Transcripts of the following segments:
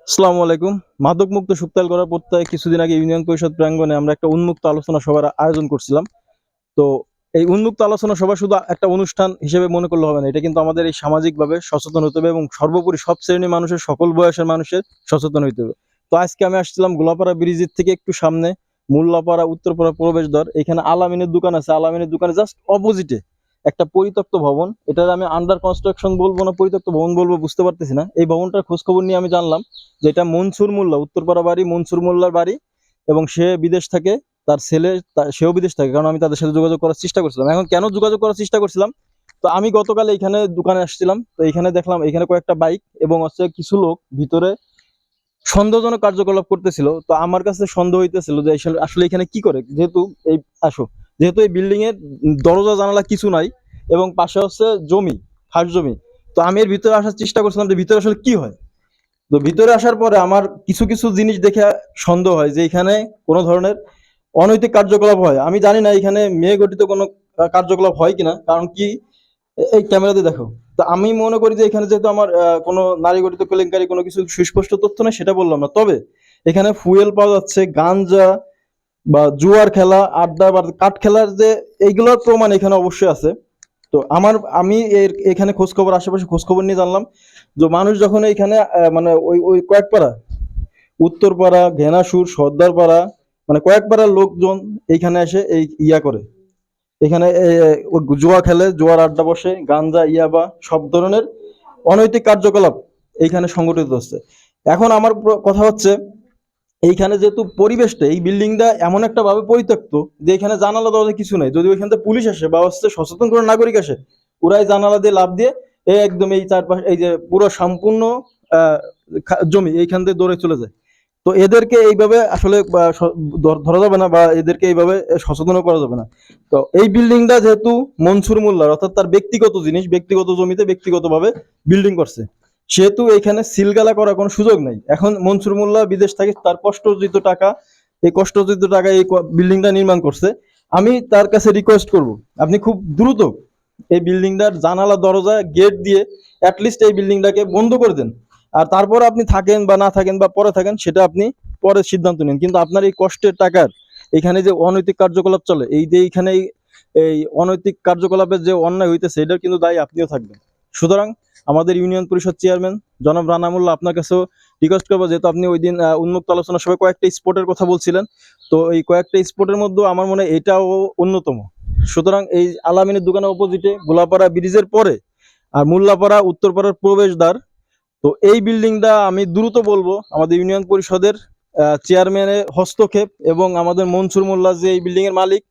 আসসালামু আলাইকুম। মাদকমুক্ত শুকতাল করার প্রত্যয়ে কিছুদিন আগে ইউনিয়ন পরিষদ প্রাঙ্গণে আমরা একটা উন্মুক্ত আলোচনা সভার আয়োজন করছিলাম। তো এই উন্মুক্ত আলোচনা সভা শুধু একটা অনুষ্ঠান হিসেবে মনে করলে হবে না। এটা কিন্তু আমাদের এই সামাজিকভাবে সচেতন হতে হবে এবং সর্বোপরি সব শ্রেণীর মানুষের, সকল বয়সের মানুষের সচেতন হইতে হবে। তো আজকে আমি আসছিলাম গোলাপাড়া ব্রিজের থেকে একটু সামনে, মোল্লাপাড়া উত্তরপাড়া প্রবেশদ্বার। এখানে আলামিনের দোকান আছে। আলামিনের দোকানের জাস্ট অপোজিটে একটা পরিত্যক্ত ভবন। এটার আমি আন্ডার কনস্ট্রাকশন বলবো না পরিত্যক্ত ভবন বলবো বুঝতে পারতেছি না। এই ভবনটার খোঁজখবর নিয়ে আমি জানলাম যে এটা মনসুর মোল্লা, উত্তরপাড়া বাড়ি মনসুর মোল্লার বাড়ি, এবং সে বিদেশ থাকে, তার ছেলে সেও বিদেশ থাকে। কারণ আমি তাদের সাথে যোগাযোগ করার চেষ্টা করছিলাম। এখন কেন যোগাযোগ করার চেষ্টা করছিলাম, তো আমি গতকাল এখানে দোকানে আসছিলাম, তো এখানে দেখলাম এখানে কয়েকটা বাইক এবং হচ্ছে কিছু লোক ভিতরে সন্দেহজনক কার্যকলাপ করতেছিল। তো আমার কাছে সন্দেহ হইতেছিল যে আসলে এখানে কি করে, যেহেতু এই আসো যেহেতু এই বিল্ডিং এর দরজা জানালা কিছু নাই এবং পাশে হচ্ছে জমি, খাস জমি। তো আমি এর ভিতরে আসার চেষ্টা করছিলাম যে ভিতরে আসলে কি হয়। তো ভিতরে আসার পরে আমার কিছু কিছু জিনিস দেখে সন্দেহ হয় যে এখানে কোনো ধরনের অনৈতিক কার্যকলাপ হয়। আমি জানি না এখানে মেয়ে গঠিত কোনো কার্যকলাপ হয় কিনা, কারণ কি এই ক্যামেরাতে দেখো। তো আমি মনে করি যে এখানে যেহেতু আমার কোনো নারী গঠিত কেলেঙ্কারি কোনো কিছু সুস্পষ্ট তথ্য নেই, সেটা বললাম না। তবে এখানে ফুয়েল পাওয়া যাচ্ছে, গাঞ্জা বা জুয়ার খেলা, আড্ডা বা কাঠ খেলার যে এইগুলোর প্রমাণ এখানে অবশ্যই আছে। তো আমি এখানে খোঁজ খবর, আশেপাশে খোঁজ খবর নিয়ে জানলাম যে মানুষ যখন এখানে মানে ওই ওই কয়েকপাড়া, উত্তরপাড়া, ঘেনাসুর, সর্দারপাড়া, মানে কয়েকপাড়ার লোকজন এইখানে এসে এই ইয়া করে, এখানে ওই জুয়া খেলে, জুয়ার আড্ডা বসে, গাঞ্জা, ইয়াবা সব ধরনের অনৈতিক কার্যকলাপ এইখানে সংগঠিত হচ্ছে। এখন আমার কথা হচ্ছে, এইখানে যেহেতু পরিবেশটা, এই বিল্ডিংটা এমন একটা ভাবে পরিত্যক্ত যে এখানে জানালা দরজা কিছু নাই। যদি ওইখান থেকে পুলিশ আসে বা হচ্ছে সচেতন কোনো নাগরিক আসে, ওরাই জানালা দিয়ে লাফ দিয়ে একদম এই চারপাশে এই যে পুরো সম্পূর্ণ আহ জমি এইখান দিয়ে দৌড়ে চলে যায়। তো এদেরকে এইভাবে আসলে ধরা যাবে না বা এদেরকে এইভাবে সচেতন করা যাবে না। তো এই বিল্ডিংটা যেহেতু মনসুর মোল্লার, অর্থাৎ তার ব্যক্তিগত জিনিস, ব্যক্তিগত জমিতে ব্যক্তিগতভাবে বিল্ডিং করছে, সেহেতু এখানে সিলগালা করার কোনো সুযোগ নাই। এখন মনসুর মোল্লা বিদেশ থেকে তার কষ্টার্জিত টাকা, এই কষ্টার্জিত টাকা এই বিল্ডিংটা নির্মাণ করছে। আমি তার কাছে রিকোয়েস্ট করব, আপনি খুব দ্রুত এই বিল্ডিংটার জানালা দরজা গেট দিয়ে অ্যাটলিস্ট এই বিল্ডিংটাকে বন্ধ করে দেন। আর তারপর আপনি থাকেন বা না থাকেন বা পরে থাকেন, সেটা আপনি পরে সিদ্ধান্ত নিন। কিন্তু আপনার এই কষ্টের টাকার এখানে যে অনৈতিক কার্যকলাপ চলে, এই যে এইখানে এই অনৈতিক কার্যকলাপের যে অন্যায় হইতেছে, এটার কিন্তু দায়ী আপনিও থাকবেন। সুতরাং আমাদের ইউনিয়ন পরিষদ চেয়ারম্যান জনাব রানা মোল্লা, আপনার কাছেও রিকোয়েস্ট করবো, যেহেতু আপনি ওই দিন উন্মুক্ত আলোচনা সবাই কয়েকটা স্পটের কথা বলছিলেন, তো এই কয়েকটা স্পটের মধ্যে আমার মনে হয় এটাও অন্যতম। সুতরাং এই আলামিনের দোকানের অপোজিটে গোলাপাড়া ব্রিজের পরে আর মোল্লাপাড়া উত্তরপাড়ার প্রবেশদ্বার, তো এই বিল্ডিংটা আমি দ্রুত বলবো আমাদের ইউনিয়ন পরিষদের চেয়ারম্যানের হস্তক্ষেপ এবং আমাদের মনসুর মোল্লা যে এই বিল্ডিং এর মালিক।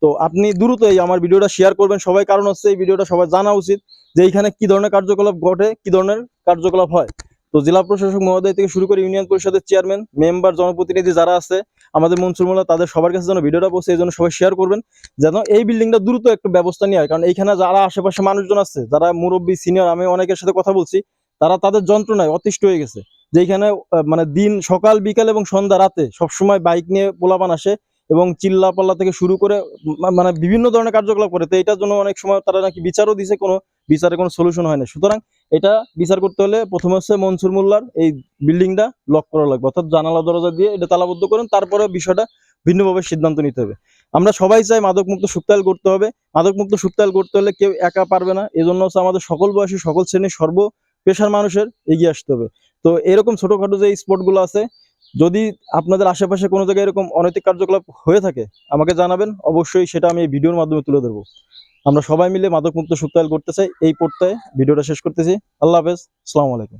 তো আপনি দ্রুত এই আমার ভিডিওটা শেয়ার করবেন সবাই, কারণ হচ্ছে এই ভিডিওটা সবাই জানা উচিত যে এইখানে কি ধরনের কার্যকলাপ ঘটে, কি ধরনের কার্যকলাপ হয়। তো জেলা প্রশাসক মহোদয় থেকে শুরু করে ইউনিয়ন পরিষদের চেয়ারম্যান, মেম্বার, জনপ্রতিনিধি যারা আছে, আমাদের মনসুর মোল্লা, তাদের সবার কাছে যেন ভিডিওটা পৌঁছে, এই জন্য সবাই শেয়ার করবেন যেন এই বিল্ডিংটা দ্রুত একটু ব্যবস্থা নেওয়া হয়। কারণ এইখানে যারা আশেপাশে মানুষজন আছে, যারা মুরব্বী, সিনিয়র, আমি অনেকের সাথে কথা বলছি, তারা তাদের যন্ত্রণায় অতিষ্ঠ হয়ে গেছে। যে এখানে মানে দিন সকাল বিকাল এবং সন্ধ্যা রাতে সবসময় বাইক নিয়ে পোলাপান আসে এবং চিল্লা পাল্লা থেকে শুরু করে মানে বিভিন্ন ধরনের কার্যকলাপ করে। তো এটার জন্য অনেক সময় তারা নাকি বিচারও দিছে, কোনো বিচারে কোনো সলিউশন হয় না। সুতরাং এটা বিচার করতে হলে প্রথমে হচ্ছে মনসুর মোল্লার এই বিল্ডিংটা লক করা লাগবে, অর্থাৎ জানালা দরজা দিয়ে এটা তালাবদ্ধ করেন, তারপরে বিষয়টা ভিন্নভাবে সিদ্ধান্ত নিতে হবে। আমরা সবাই চাই মাদকমুক্ত শুকতাল করতে হবে। মাদকমুক্ত শুকতাল করতে হলে কেউ একা পারবে না, এজন্য হচ্ছে আমাদের সকল বয়সী, সকল শ্রেণীর, সর্ব পেশার মানুষের এগিয়ে আসতে হবে। তো এরকম ছোটখাটো যে স্পটগুলো আছে, যদি আপনাদের আশেপাশে কোনো জায়গায় এরকম অনৈতিক কার্যকলাপ হয়ে থাকে, আমাকে জানাবেন, অবশ্যই সেটা আমি এই ভিডিওর মাধ্যমে তুলে ধরবো। আমরা সবাই মিলে মাদকমুক্ত শুকতাল করতে চাই। এই পর্যায়ে ভিডিওটা শেষ করতেছি। আল্লাহ হাফেজ, আসসালামু আলাইকুম।